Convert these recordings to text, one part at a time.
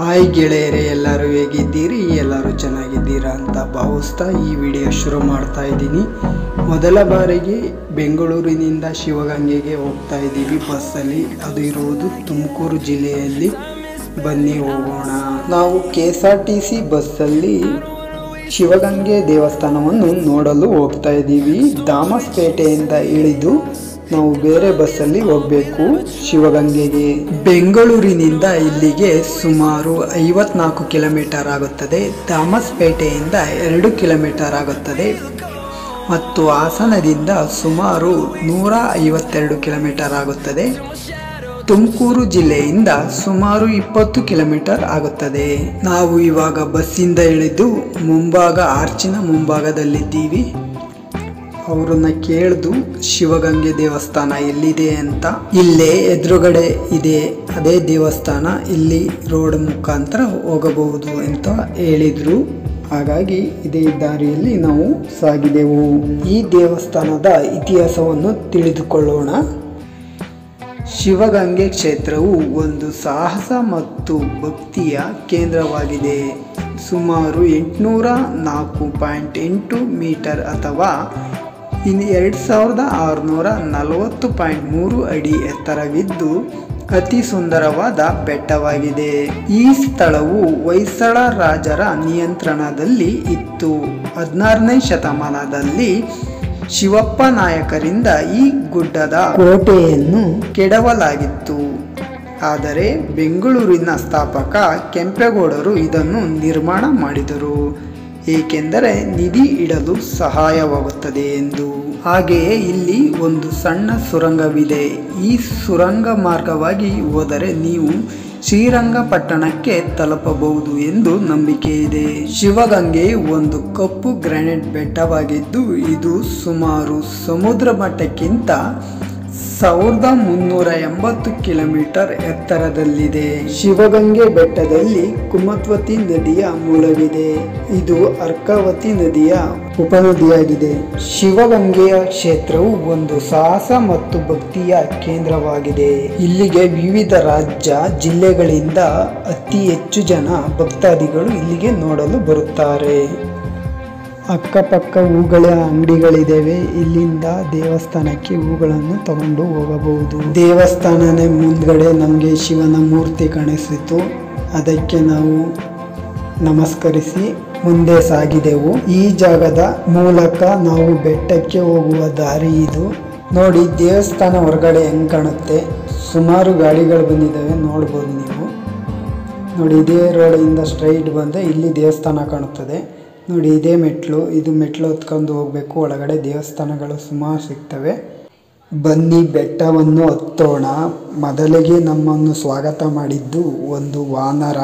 Hi ಗೆಳೆಯರೇ, ಎಲ್ಲರೂ ಹೇಗಿದ್ದೀರಿ? ಎಲ್ಲರೂ ಚೆನ್ನಾಗಿದ್ದೀರಾ ಅಂತ ಭಾವಿಸ್ತಾ ಈ ವಿಡಿಯೋ ಶುರು ಮಾಡ್ತಾ ಇದ್ದೀನಿ. ಮೊದಲ ಬಾರಿಗೆ ಬೆಂಗಳೂರಿನಿಂದ ಶಿವಗಂಗೆಗೆ ಹೋಗ್ತಾ ಇದ್ದೀವಿ ಬಸ್ಸಲ್ಲಿ. ಅದು ಇರುವುದು ತುಮಕೂರು ಜಿಲ್ಲೆಯಲ್ಲಿ. ಬನ್ನಿ ಹೋಗೋಣ. ನಾವು KSRTC ಬಸ್ಸಲ್ಲಿ ಶಿವಗಂಗೆ ದೇವಸ್ಥಾನವನ್ನು ನೋಡಲು ಹೋಗ್ತಾ ಇದ್ದೀವಿ. ದಾಮಸ್ಪೇಟೆಯಿಂದ ಇಳಿದು ನಾವು ಬೇರೆ ಬಸ್ಸಲ್ಲಿ ಹೋಗಬೇಕು ಶಿವಗಂಗೆಗೆ. ಬೆಂಗಳೂರಿನಿಂದ ಇಲ್ಲಿಗೆ ಸುಮಾರು 54 ಕಿಲೋಮೀಟರ್ ಆಗುತ್ತದೆ. ದಾಮಸ್ಪೇಟೆಯಿಂದ 2 ಕಿಲೋಮೀಟರ್ ಆಗುತ್ತದೆ ಮತ್ತು ಹಾಸನದಿಂದ ಸುಮಾರು 152 ಕಿಲೋಮೀಟರ್ ಆಗುತ್ತದೆ. ತುಮಕೂರು ಜಿಲ್ಲೆಯಿಂದ ಸುಮಾರು 20 ಕಿಲೋಮೀಟರ್ ಆಗುತ್ತದೆ. ನಾವು ಇವಾಗ ಬಸ್ಸಿಂದ ಇಳಿದು ಮುಂಭಾಗ ಆರ್ಚಿನ ಮುಂಭಾಗದಲ್ಲಿದ್ದೀವಿ. ಅವರನ್ನ ಕೇಳಿದು ಶಿವಗಂಗೆ ದೇವಸ್ಥಾನ ಎಲ್ಲಿದೆ ಅಂತ. ಇಲ್ಲೇ ಎದುರುಗಡೆ ಇದೆ ಅದೇ ದೇವಸ್ಥಾನ, ಇಲ್ಲಿ ರೋಡ್ ಮುಖಾಂತರ ಹೋಗಬಹುದು ಅಂತ ಹೇಳಿದ್ರು. ಹಾಗಾಗಿ ಇದೇ ದಾರಿಯಲ್ಲಿ ನಾವು ಸಾಗಿದೆವು. ಈ ದೇವಸ್ಥಾನದ ಇತಿಹಾಸವನ್ನು ತಿಳಿದುಕೊಳ್ಳೋಣ. ಶಿವಗಂಗೆ ಕ್ಷೇತ್ರವು ಒಂದು ಸಾಹಸ ಮತ್ತು ಭಕ್ತಿಯ ಕೇಂದ್ರವಾಗಿದೆ. ಸುಮಾರು 804.8 ಮೀಟರ್ ಅಥವಾ 2640.3 ಅಡಿ ಎತ್ತರವಿದ್ದು ಅತಿ ಸುಂದರವಾದ ಬೆಟ್ಟವಾಗಿದೆ. ಈ ಸ್ಥಳವು ಹೊಯ್ಸಳ ರಾಜರ ನಿಯಂತ್ರಣದಲ್ಲಿ ಇತ್ತು. 16ನೇ ಶತಮಾನದಲ್ಲಿ ಶಿವಪ್ಪ ನಾಯಕರಿಂದ ಈ ಗುಡ್ಡದ ಕೋಟೆಯನ್ನು ಕೆಡವಲಾಗಿತ್ತು. ಆದರೆ ಬೆಂಗಳೂರಿನ ಸ್ಥಾಪಕ ಕೆಂಪೇಗೌಡರು ಇದನ್ನು ನಿರ್ಮಾಣ ಮಾಡಿದರು, ಏಕೆಂದರೆ ನಿಧಿ ಇಡಲು ಸಹಾಯವಾಗುತ್ತದೆ ಎಂದು. ಹಾಗೆಯೇ ಇಲ್ಲಿ ಒಂದು ಸಣ್ಣ ಸುರಂಗವಿದೆ. ಈ ಸುರಂಗ ಮಾರ್ಗವಾಗಿ ಹೋದರೆ ನೀವು ಶ್ರೀರಂಗಪಟ್ಟಣಕ್ಕೆ ತಲುಪಬಹುದು ಎಂದು ನಂಬಿಕೆ ಇದೆ. ಶಿವಗಂಗೆ ಒಂದು ಕಪ್ಪು ಗ್ರಾನೈಟ್ ಬೆಟ್ಟವಾಗಿದ್ದು ಇದು ಸುಮಾರು ಸಮುದ್ರ ಮಟ್ಟಕ್ಕಿಂತ 1380 ಕಿಲೋಮೀಟರ್ ಎತ್ತರದಲ್ಲಿದೆ. ಶಿವಗಂಗೆ ಬೆಟ್ಟದಲ್ಲಿ ಕುಮದ್ವತಿ ನದಿಯ ಮೂಲವಿದೆ. ಇದು ಅರ್ಕಾವತಿ ನದಿಯ ಉಪನದಿಯಾಗಿದೆ. ಶಿವಗಂಗೆಯ ಕ್ಷೇತ್ರವು ಒಂದು ಸಾಹಸ ಮತ್ತು ಭಕ್ತಿಯ ಕೇಂದ್ರವಾಗಿದೆ. ಇಲ್ಲಿಗೆ ವಿವಿಧ ರಾಜ್ಯ ಜಿಲ್ಲೆಗಳಿಂದ ಅತಿ ಹೆಚ್ಚು ಜನ ಭಕ್ತಾದಿಗಳು ಇಲ್ಲಿಗೆ ನೋಡಲು ಬರುತ್ತಾರೆ. ಅಕ್ಕಪಕ್ಕ ಹೂಗಳ ಅಂಗಡಿಗಳಿದ್ದಾವೆ. ಇಲ್ಲಿಂದ ದೇವಸ್ಥಾನಕ್ಕೆ ಹೂಗಳನ್ನು ತಗೊಂಡು ಹೋಗಬಹುದು. ದೇವಸ್ಥಾನದ ಮುಂದ್ಗಡೆ ನಮಗೆ ಶಿವನ ಮೂರ್ತಿ ಕಾಣಿಸಿತು. ಅದಕ್ಕೆ ನಾವು ನಮಸ್ಕರಿಸಿ ಮುಂದೆ ಸಾಗಿದೆವು. ಈ ಜಾಗದ ಮೂಲಕ ನಾವು ಬೆಟ್ಟಕ್ಕೆ ಹೋಗುವ ದಾರಿ ಇದು. ನೋಡಿ ದೇವಸ್ಥಾನ ಹೊರಗಡೆ ಹೆಂಗೆ ಕಾಣುತ್ತೆ. ಸುಮಾರು ಗಾಡಿಗಳು ಬಂದಿದ್ದಾವೆ, ನೋಡ್ಬೋದು ನೀವು. ನೋಡಿ ಇದೇ ರೋಡಿಂದ ಸ್ಟ್ರೈಟ್ ಬಂದರೆ ಇಲ್ಲಿ ದೇವಸ್ಥಾನ ಕಾಣುತ್ತದೆ. ನೋಡಿ ಇದೇ ಮೆಟ್ಲು, ಇದು ಮೆಟ್ಲು ಹೊತ್ಕೊಂಡು ಹೋಗಬೇಕು. ಒಳಗಡೆ ದೇವಸ್ಥಾನಗಳು ಸುಮಾರು ಸಿಗ್ತವೆ. ಬನ್ನಿ ಬೆಟ್ಟವನ್ನು ಹತ್ತೋಣ. ಮೊದಲಿಗೆ ನಮ್ಮನ್ನು ಸ್ವಾಗತ ಮಾಡಿದ್ದು ಒಂದು ವಾನರ.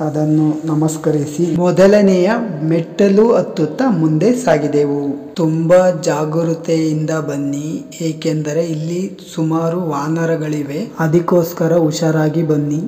ಅದನ್ನು ನಮಸ್ಕರಿಸಿ ಮೊದಲನೆಯ ಮೆಟ್ಟಲು ಹತ್ತುತ್ತಾ ಮುಂದೆ ಸಾಗಿದೆವು. ತುಂಬ ಜಾಗರೂಕತೆಯಿಂದ ಬನ್ನಿ, ಏಕೆಂದರೆ ಇಲ್ಲಿ ಸುಮಾರು ವಾನರಗಳಿವೆ. ಅದಕ್ಕೋಸ್ಕರ ಹುಷಾರಾಗಿ ಬನ್ನಿ.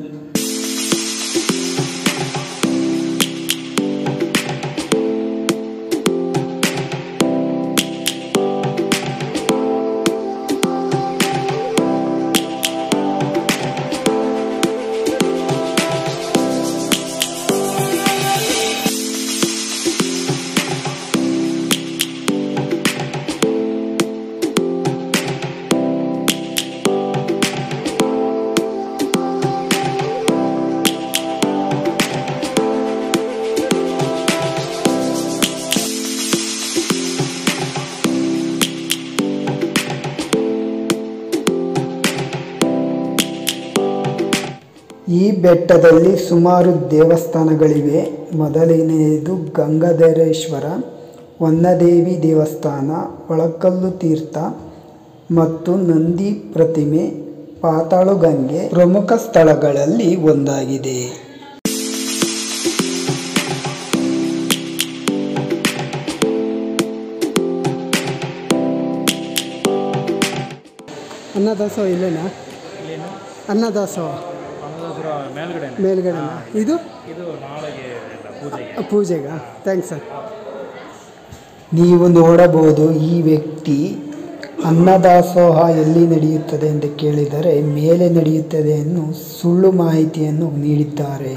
ಈ ಬೆಟ್ಟದಲ್ಲಿ ಸುಮಾರು ದೇವಸ್ಥಾನಗಳಿವೆ. ಮೊದಲನೆಯದು ಗಂಗಾಧರೇಶ್ವರ, ವನ್ನದೇವಿ ದೇವಸ್ಥಾನ, ಒಳಕಲ್ಲು ತೀರ್ಥ ಮತ್ತು ನಂದಿ ಪ್ರತಿಮೆ. ಪಾತಾಳಗಂಗೆ ಪ್ರಮುಖ ಸ್ಥಳಗಳಲ್ಲಿ ಒಂದಾಗಿದೆ. ಅನ್ನದಾಸೋಹ ಇಲ್ಲೇನಾ? ಅನ್ನದಾಸೋಹ ಮೇಲ್ಗಡೆ. ಇದು ಪೂಜೆಗಾ? Thanks sir. ನೀವು ನೋಡಬಹುದು ಈ ವ್ಯಕ್ತಿ ಅನ್ನದಾಸೋಹ ಎಲ್ಲಿ ನಡೆಯುತ್ತದೆ ಎಂದು ಕೇಳಿದರೆ ಮೇಲೆ ನಡೆಯುತ್ತದೆ ಎಂದು ಸುಳ್ಳು ಮಾಹಿತಿಯನ್ನು ನೀಡಿದ್ದಾರೆ.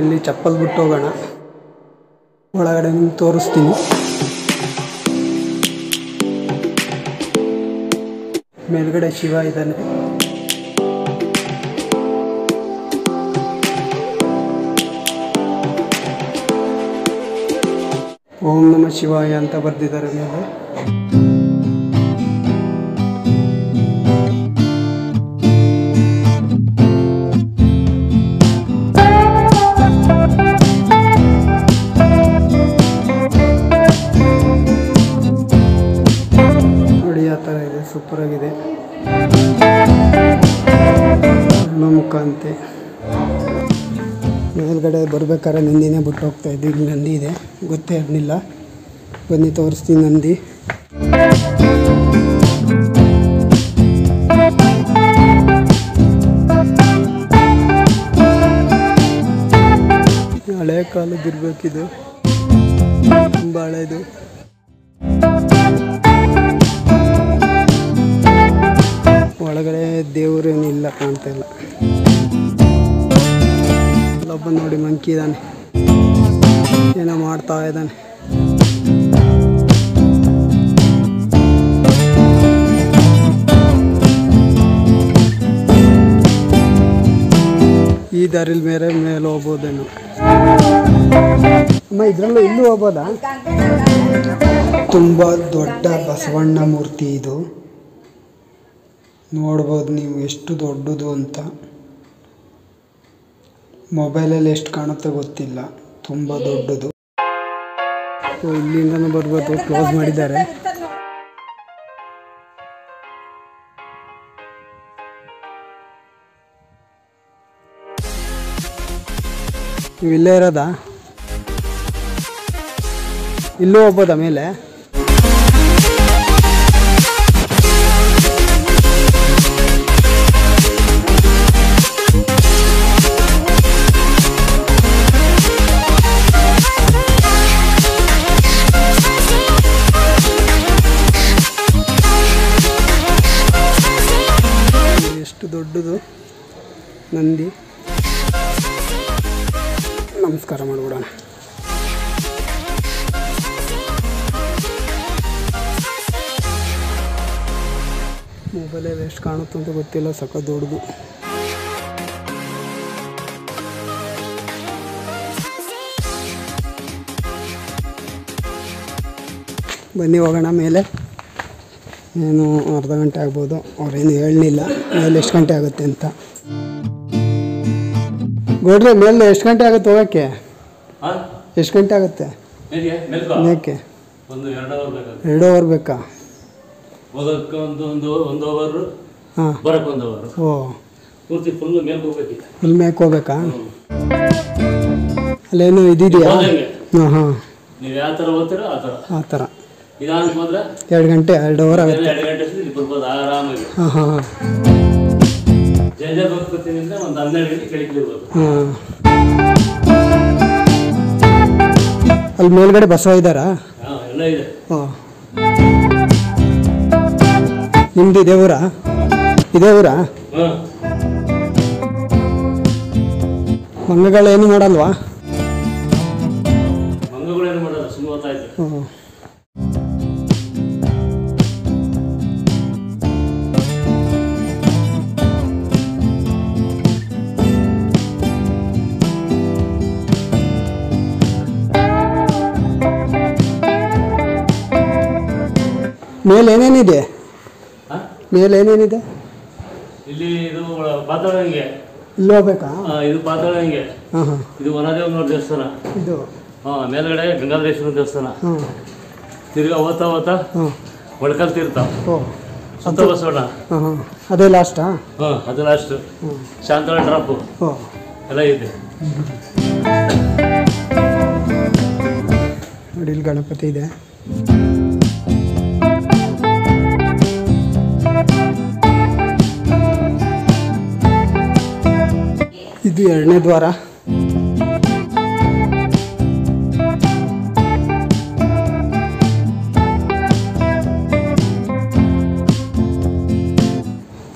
ಇಲ್ಲಿ ಚಪ್ಪಲ್ ಬಿಟ್ಟು ಹೋಗೋಣ, ಒಳಗಡೆ ನಿಮ್ಗೆ ತೋರಿಸ್ತೀನಿ. ಮೇಲ್ಗಡೆ ಶಿವ ಇದ್ದಾನೆ. ಓಂ ನಮಃ ಶಿವಾಯ ಅಂತ ಬರೆದಿದ್ದಾರೆ ಮೇಲೆ. ಸೂಪರ್ ಆಗಿದೆ. ಮುಖ ಅಂತೆ. ಮೇಲ್ಗಡೆ ಬರ್ಬೇಕಾದ್ರೆ ನಂದಿನೇ ಬಿಟ್ಟು ಹೋಗ್ತಾ ಇದ್ದೆ. ಇಲ್ಲಿ ನಂದಿ ಇದೆ, ಗೊತ್ತೇ ಇರಲಿಲ್ಲ. ಬನ್ನಿ ತೋರಿಸ್ತೀನಿ ನಂದಿ. ಹಳೆ ಕಾಲದಿರ್ಬೇಕಿದು, ತುಂಬ ಹಳೆದು. ಒಳಗಡೆ ದೇವರೇನಿಲ್ಲ, ಕಾಣ್ತಾ ಇಲ್ಲ. ಅಲ್ಲೊಬ್ಬ ನೋಡಿ ಮಂಕಿ ಇದ್ದಾನೆ, ಏನೋ ಮಾಡ್ತಾ ಇದ್ದಾನೆ. ಈ ದಾರಿಲಿ ಮೇಲೆ ಹೋಗ್ಬೋದೇನು. ಅಮ್ಮ ಇದ್ರಲ್ಲೂ ಇಲ್ಲೂ ಹೋಗ್ಬೋದಾ? ತುಂಬ ದೊಡ್ಡ ಬಸವಣ್ಣ ಮೂರ್ತಿ ಇದು. ನೋಡ್ಬೋದು ನೀವು ಎಷ್ಟು ದೊಡ್ಡದು ಅಂತ. ಮೊಬೈಲಲ್ಲಿ ಎಷ್ಟು ಕಾಣುತ್ತೆ ಗೊತ್ತಿಲ್ಲ, ತುಂಬ ದೊಡ್ಡದು. ಇಲ್ಲಿಂದನೂ ಬರ್ಬೋದು, ಕ್ಲೋಸ್ ಮಾಡಿದ್ದಾರೆ. ನೀವು ಇಲ್ಲೇ ಇರೋದಾ? ಇಲ್ಲೂ ಹೋಗ್ಬೋದಾ ಮೇಲೆ? ಎಷ್ಟು ದೊಡ್ಡದು ನಂದಿ. ನಮಸ್ಕಾರ ಮಾಡಿಬಿಡೋಣ. ಮೊಬೈಲಲ್ಲಿ ಎಷ್ಟು ಕಾಣುತ್ತೆ ಅಂತ ಗೊತ್ತಿಲ್ಲ, ಸಖತ್ ದೊಡ್ಡದು. ಬನ್ನಿ ಹೋಗೋಣ ಮೇಲೆ. ಏನು ಅರ್ಧ ಗಂಟೆ ಆಗ್ಬೋದು, ಅವ್ರೇನು ಹೇಳಲಿಲ್ಲ ಮೇಲೆ ಎಷ್ಟು ಗಂಟೆ ಆಗುತ್ತೆ ಅಂತ. ಗೋಡ್ರೆ ಮೇಲೆ ಎಷ್ಟು ಗಂಟೆ ಆಗುತ್ತೆ ಹೋಗೋಕ್ಕೆ? ಎಷ್ಟು ಗಂಟೆ ಆಗುತ್ತೆ ಮೇಕೆ? 2 ಅವರ್ ಬೇಕಾ? ಹಾಂ. ಓ, ಫುಲ್ ಮೇಕ್ ಹೋಗ್ಬೇಕಾ? ಅಲ್ಲೇನು ಇದೆಯಾ? ಹಾಂ ಹಾಂ, ಆ ಥರ. 2 ಗಂಟೆ 2 ಅವರ್ ಆಗುತ್ತೆ. ಹಾಂ ಹಾಂ ಹಾಂ. ಹಾಂ. ಅಲ್ಲಿ ಮೇಲ್ಗಡೆ ಬಸವ ಇದ್ದಾರಾ? ಹಾಂ. ನಿಮ್ದು ಇದೇ ಊರಾ? ಇದೇ ಊರಾ? ಮಂಗಗಳೇನು ಮಾಡಲ್ವಾ? ಹ್ಞೂ. ಮೇಲೆ ಏನೇನಿದೆ? ಮೇಲೆ ಏನೇನಿದೆ? ಇಲ್ಲಿ ಇದು ಪಾತಾಳಂಗೆ. ಇಲ್ಲಿ ಹೋಗ್ಬೇಕಾ? ಇದು ಪಾತಾಳಂಗೆ. ಹಾಂ ಹಾಂ. ಇದು ವನದೇವನವ್ರ ದೇವಸ್ಥಾನ. ಇದು ಮೇಲ್ಗಡೆ ಗಂಗಾಧರೇಶ್ವರ ದೇವಸ್ಥಾನ. ತಿರ್ಗಾ ಓದ್ತಾ ಒಳಕಲ್ ತೀರ್ಥ. ಸುತ್ತ ಬಸವಣ್ಣ. ಹಾಂ ಹಾಂ. ಅದೇ ಲಾಸ್ಟಾ? ಹಾಂ, ಅದು ಲಾಸ್ಟ್. ಶಾಂತಳ ಡ್ರಾಪು ಎಲ್ಲ ಇದೆ. ನೋಡಿ, ಇಲ್ಲಿ ಗಣಪತಿ ಇದೆ. ಇದು ಎರಡನೇ ದ್ವಾರ.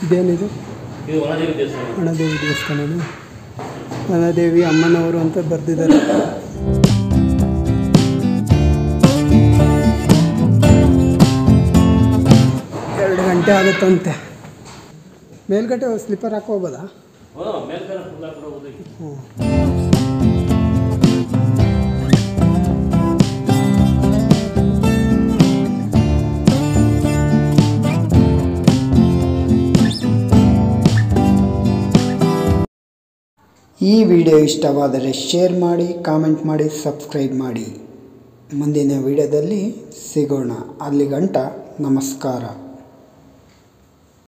ಇದೇನಿದು? ಇದು ವನದೇವಿ ದೇವಸ್ಥಾನ. ವನದೇವಿ ದೇವಸ್ಥಾನನ. ವನದೇವಿ ಅಮ್ಮನವರು ಅಂತ ಬರೆದಿದ್ದಾರೆ. ಎರಡು ಗಂಟೆ ಆಗುತ್ತಂತೆ. ಮೇಲ್ಗಡೆ ಸ್ಲಿಪ್ಪರ್ ಹಾಕೋಬೋದಾ? ಈ ವಿಡಿಯೋ ಇಷ್ಟವಾದರೆ ಶೇರ್ ಮಾಡಿ, ಕಾಮೆಂಟ್ ಮಾಡಿ, ಸಬ್ಸ್ಕ್ರೈಬ್ ಮಾಡಿ. ಮುಂದಿನ ವಿಡಿಯೋದಲ್ಲಿ ಸಿಗೋಣ. ಅಲ್ಲಿಗಂಟ ನಮಸ್ಕಾರ.